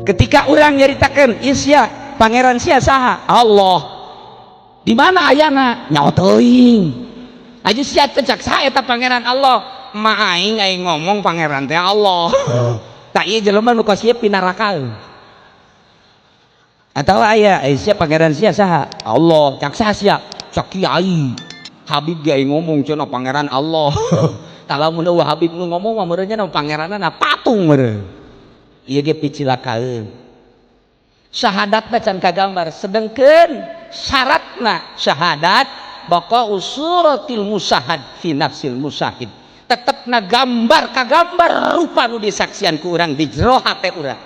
ketika orang nyaritakeun isya pangeran sia saha Allah di mana ayana nyaho teuing aja sia teh cak saha eta pangeran Allah mah aing ngomong pangeran teh Allah tak ieu jelema nu kos ieu pinaraka atawa aya sia pangeran sia saha Allah cak saha sia cak kiai Habib ge aing ngomong cenah pangeran Allah tah lamun Habib nu ngomong mah meureunnya na pangeranna patung meureun ieu ge picilakaan syahadat can kagambar sedengkeun syaratna syahadat baqa usuratil musahad fi nafsil musahid tetepna gambar kagambar rupa nu disaksian ku urang di jero hate urang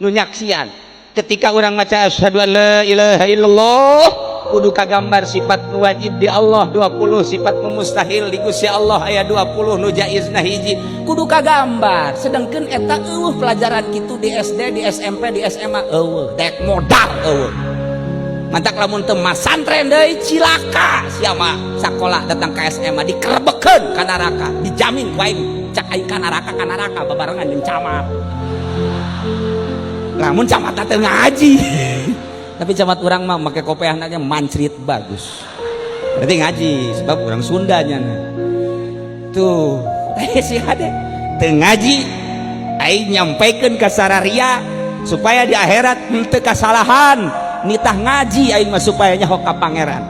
nu nyaksian ketika urang maca asyhadu an la ilaha illallah kudu kagambar sifat nu wajib di Allah 20 sifat nu mustahil di Gusti Allah aya 20 nu jaizna hiji kudu kagambar sedangkeun eta eueuh pelajaran kitu di SD di SMP di SMA eueuh dek modal eueuh mantak lamun teu masantren deui cilaka sia mah sakola datang ka SMA dikerebekeun ka neraka dijamin ku aing cak aing ka neraka babarengan jeung camat lamun camat teh ngaji tapi camat orang mah make kopiahna nya mancrit bagus berarti ngaji sebab orang Sundanya tuh si hade teu ngaji aing nyampaikeun ka sararia supaya di akhirat henteu kasalahan nitah ngaji aing mah supaya nyaho ka pangeran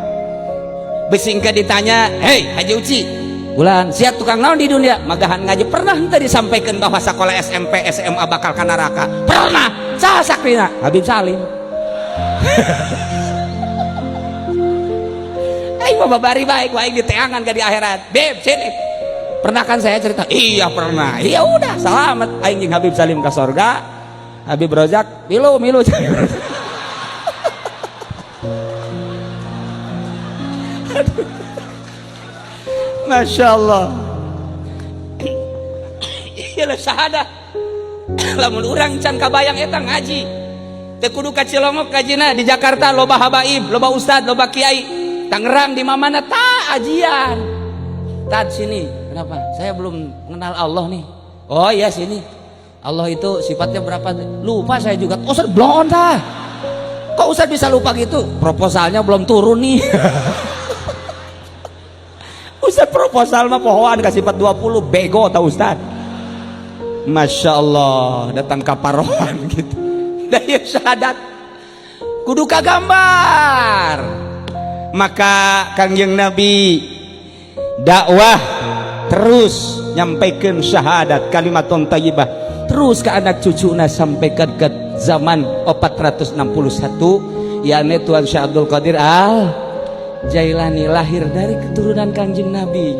besingkeun ditanya hei Haji Uci bulan sia tukang naon di dunia magahan ngaji pernah henteu disampaikan bahwa sakola SMP SMA bakal ka neraka pernah saha sakrina Habib Salim aing mah babari baik aing diteangan ka di akhirat beb sini pernah kan saya cerita iya pernah iya udah selamat aing jeung Habib Salim ka sorga Habib Rozak milu Masya Allah iyalah syahadah lamun urang can kabayang eta ngaji teu kudu ka Cilongok kajina di Jakarta loba habaib loba ustad loba kiai Tangerang di mana ta ajian tat sini kenapa saya belum mengenal Allah nih oh iya sini Allah itu sifatnya berapa lupa saya juga Ustaz belum tah kok Ustaz bisa lupa gitu proposalnya belum turun nih Ustaz proposal mah pohoan ka sifat 20 bego tah Ustaz Masya Allah datang kaparohan gitu daya syahadat kudu kagambar maka Kangjeng Nabi dakwah terus nyampaikan syahadat kalimatun thayyibah terus ke anak cucuna sampaikan ke zaman 461 yakni Tuan Syekh Abdul Qadir Jailani lahir dari keturunan Kangjeng Nabi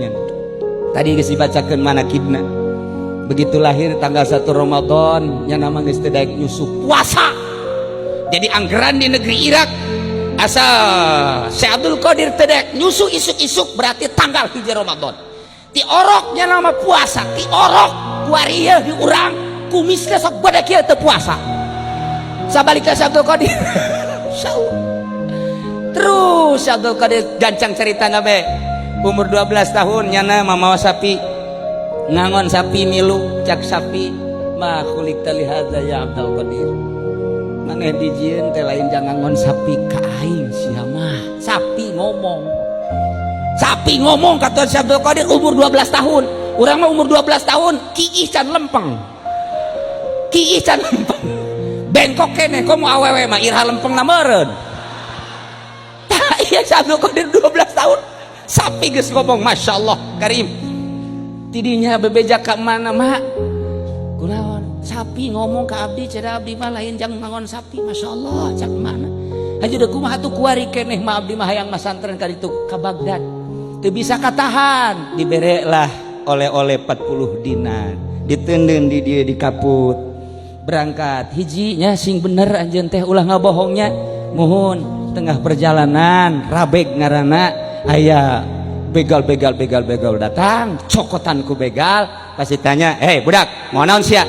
tadi geus dibacakeun manakibna begitu lahir tanggal 1 Ramadan yang nama geus teu daek nyusu puasa jadi anggeran di negeri Irak asal Syekh Abdul Qadir teu daek nyusu isuk-isuk berarti tanggal 1 Ramadan ti oroknya nama puasa ti orok kuarieu di urang kumisna sok badak kieu teu puasa sabalika Syekh Abdul Qadir insyaallah terus Abdul Qadir gancang cerita nabe umur 12 tahun nyana mamawa sapi ngangon sapi milu cak sapi mah khuliq tali hadza ya Abdul Qadir maneh dijieun teh lain jangan ngangon sapi ka aing sia mah sapi ngomong kata Abdul Qadir umur 12 tahun urang mah umur 12 tahun kiih can lempeng bengkok kene komo awewe mah irha lempeng na meureun iya Abdul Qadir 12 tahun sapi geus ngomong Masya Allah Karim tidinya bebeja ka mana mak kunaon sapi ngomong ka abdi cenah abdi mah lain jang ngangon sapi Masya Allah cak mana haji da kumaha tuh kuari keneh mah abdi mah hayang masantren ka ditu ka Bagdad teu bisa katahan dibere lah oleh-oleh 40 dinar diteundeun di dieu di kaput berangkat hijinya sing bener anjeun teh ulah ngabohongnya muhun tengah perjalanan rabeg ngaranna aya begal datang cokotan ku begal pasti tanya budak mau naon sia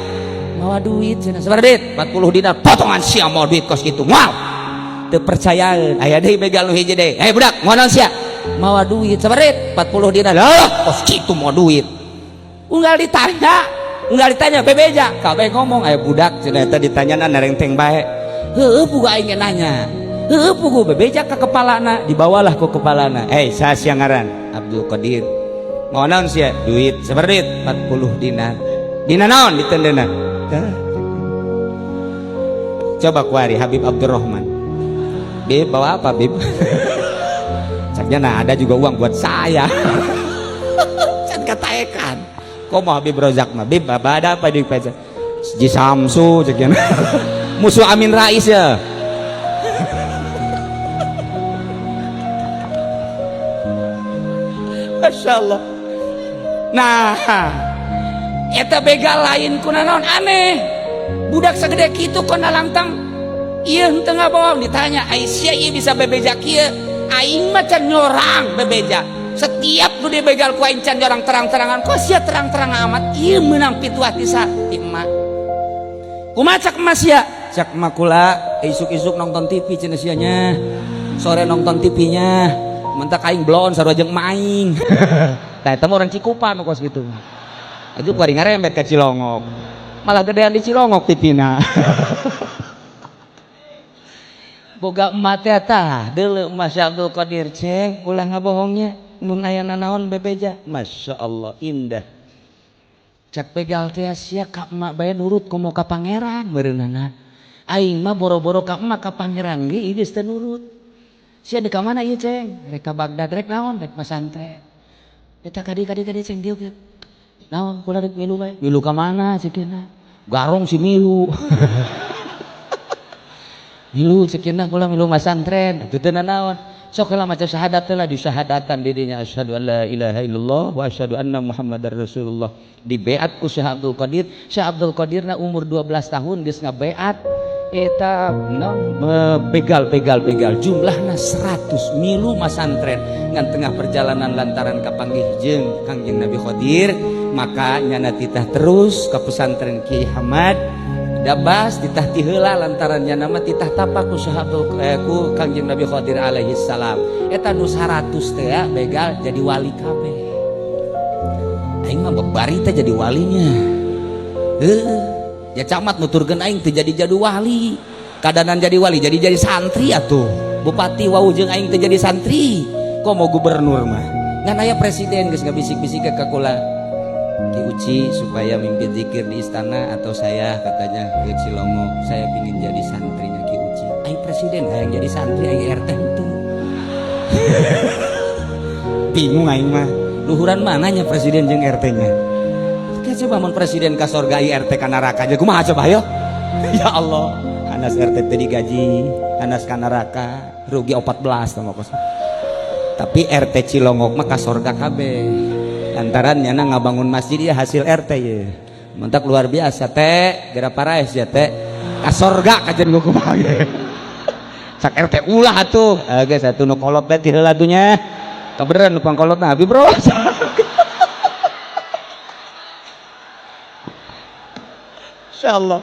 mau duit cenah sabar duit 40 dinar potongan sia mau duit kos kitu moal teu percayaan aya deui begal nu hiji deui budak mau naon sia mau duit sabar duit 40 dinar lah kos kitu mau duit unggal ditanya nggak ditanya bebeja kabeh ngomong aya budak cenah eta ditanyana narengteng bae heueuh pugu aing nanya heueuh pugu bebeja ka kepalana dibawalah ku kepalana saha sia ngaran Abdul Qadir mau naon sia duit sabar duit 40 dinar dina naon ditendeuna coba kuari Habib Abdurrahman Bib bawa apa Bib caknya nah ada juga uang buat saya can kataekan kok mau Habib Rozak mah Bib ada apa di pesa Ji Samsu caknya musuh Amin Rais ya Masya Allah nah eta begal lain kunaon aneh budak segede kitu kona langtang iya henteu ngabohong ditanya Aisyah iya bisa bebeja kieu aing mah can nyorang bebeja setiap nu dibegal ku aing can nyorang terang-terangan kok sia terang-terang amat ieu meunang pituah ti emak kumaha cak emas sia cak emak kula isuk-isuk nonton TV cenah sia nya sore nonton TV-nya mentak aing blon sarua jeung emak aing tah eta mah urang Cikupa nu kos kitu itu kuari ngarembet ka Cilongok malah gedean di Cilongok TV-na boga emak teh tah deuleu Mas Abdul Qadir ceng ulah ngabohongnya mun aya nanaon bebeja Masya Allah indah cak begal teh sia ka emak bae nurut komo ka pangeran meureunana aing mah boro-boro ka emak ka pangeran ge ieu geus teu nurut sia di ka mana ieu ceng rek ka Bagdad rek naon rek pesantren eta kadi ceng dieu naon kula rek milu bae milu ka mana ceukina garong si milu milu ceukina kula milu masantren teu teu naon sok heula maca syahadat lah disyahadatan dirinya asyhadu an la ilaha illallah wa asyhadu anna muhammadar rasulullah di beat ku Syekh Abdul Qadir Syekh Abdul Qadir na umur 12 tahun geus ngabeat eta begal jumlahna 100 milu masantren ngan tengah perjalanan lantaran kapanggih jeung Kangjeng Nabi Qadir maka nyana titah terus ke pesantren Kiai Hamad dabas titah ti heula lantaran nyana mah titah tapak ku sahabat ku Kangjeng Nabi Qadir alaihi salam eta nu 100 teh ya begal jadi wali kabeh aing mah bebari teh jadi walinya ya camat nuturkeun aing teu jadi wali kadanan jadi wali jadi santri atuh bupati wau jeung aing teu jadi santri kok mau gubernur mah ngan aya presiden geus ngabisik-bisik ka kula Ki Uci supaya mimpin zikir di istana atau saya katanya ke Cilongok saya ingin jadi santrinya Ki Uci aing presiden hayang jadi santri aing RT itu bingung aing mah luhuran mananya presiden jeung RT nya coba mun presiden ka sorga RT ka neraka aja kumaha coba ayo ya Allah anas RT teh digaji anas ka neraka rugi 14 sama kos tapi RT Cilongok mah ka sorga kabeh lantarannya na ngabangun masjid ya hasil RT ya mentak luar biasa teh gara paraes ya teh ka sorga kajen gua kumaha ge sak RT ulah atuh geus atuh nu kolot teh ti heula atunya kabeneran nu pangkolotna Habib bro insyaallah